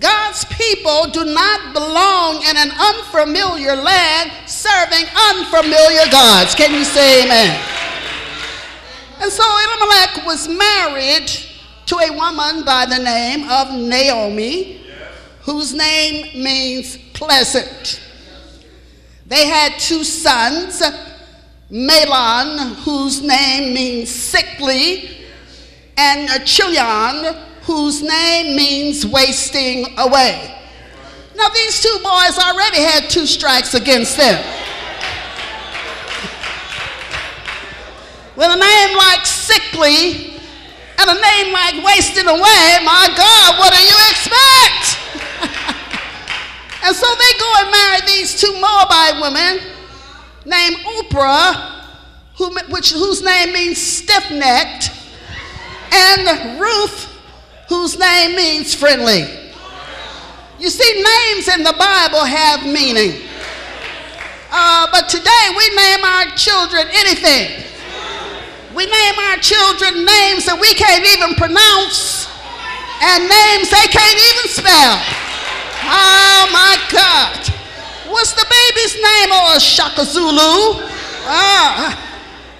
God's people do not belong in an unfamiliar land serving unfamiliar gods. Can you say amen? And so Elimelech was married to a woman by the name of Naomi, whose name means pleasant. They had two sons, Mahlon, whose name means sickly, and Chilion, whose name means wasting away. Now these two boys already had two strikes against them. With a name like sickly and a name like wasting away, my God, what do you expect? And so they go and marry these two Moabite women named Oprah, whose name means stiff-necked, and Ruth, whose name means friendly. You see, names in the Bible have meaning. But today we name our children anything. We name our children names that we can't even pronounce and names they can't even spell. Oh my God. What's the baby's name? Oh, Shaka Zulu.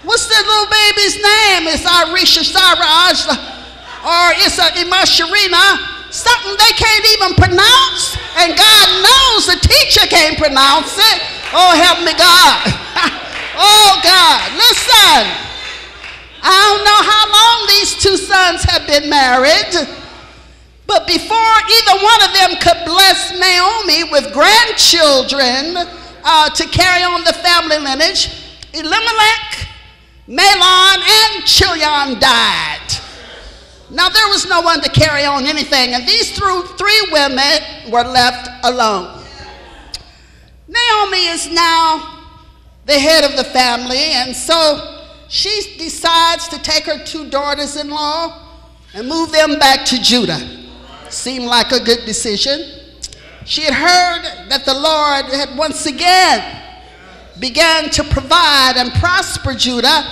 What's the little baby's name? It's Arisha Saraj, or it's Imasharina. Something they can't even pronounce, and God knows the teacher can't pronounce it. Oh, help me, God. Oh, God. Listen. I don't know how long these two sons have been married, but before either one of them could bless Naomi with grandchildren to carry on the family lineage, Elimelech, Mahlon, and Chilion died. Now there was no one to carry on anything, and these three women were left alone. Naomi is now the head of the family, and so she decides to take her two daughters-in-law and move them back to Judah. Seemed like a good decision. She had heard that the Lord had once again began to provide and prosper Judah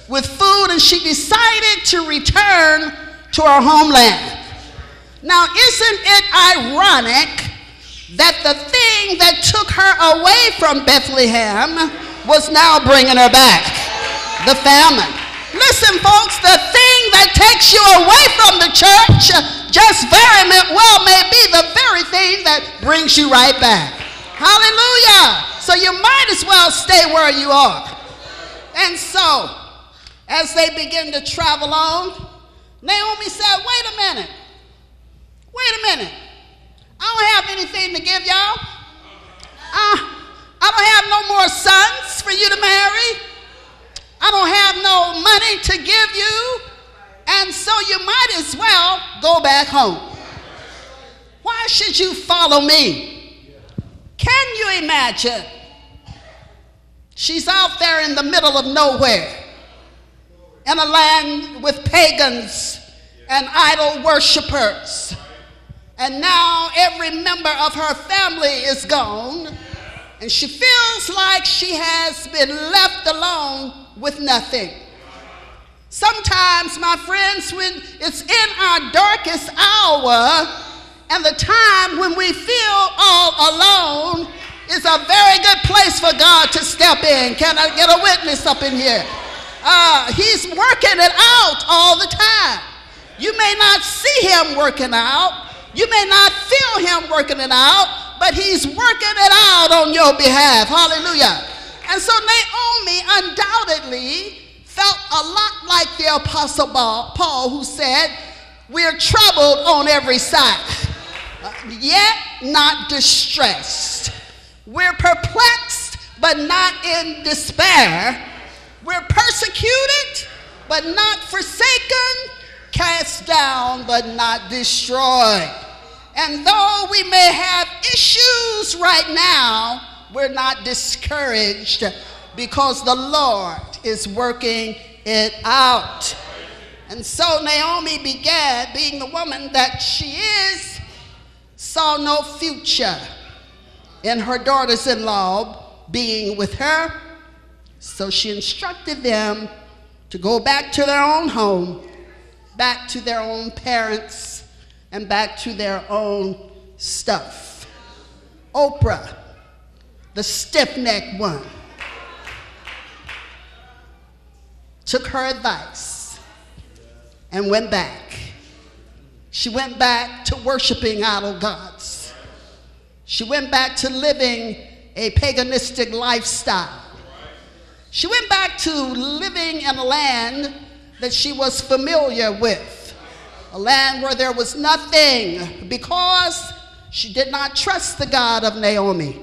with food, and she decided to return to her homeland. Now, isn't it ironic that the thing that took her away from Bethlehem was now bringing her back? The famine. Listen, folks, the thing that takes you away from the church just very well may be the very thing that brings you right back. Hallelujah. So you might as well stay where you are. And so, as they begin to travel on, Naomi said, wait a minute. I don't have anything to give y'all. I don't have no more sons for you to marry. I don't have no money to give you. And so you might as well go back home. Why should you follow me? Can you imagine? She's out there in the middle of nowhere, in a land with pagans and idol worshipers. And now every member of her family is gone, and she feels like she has been left alone with nothing. Sometimes, my friends, when it's in our darkest hour and the time when we feel all alone, is a very good place for God to step in. Can I get a witness up in here? He's working it out all the time. You may not see him working out. You may not feel him working it out, but he's working it out on your behalf. Hallelujah. And so Naomi undoubtedly felt a lot like the Apostle Paul, who said, we're troubled on every side, yet not distressed. We're perplexed, but not in despair. We're persecuted, but not forsaken, cast down, but not destroyed. And though we may have issues right now, we're not discouraged because the Lord is working it out. And so Naomi began, being the woman that she is, saw no future in her daughters-in-law being with her. So she instructed them to go back to their own home, back to their own parents, and back to their own stuff. Oprah, the stiff-necked one, took her advice and went back. She went back to worshiping idol gods. She went back to living a paganistic lifestyle. She went back to living in a land that she was familiar with, a land where there was nothing, because she did not trust the God of Naomi.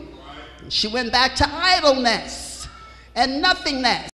She went back to idleness and nothingness.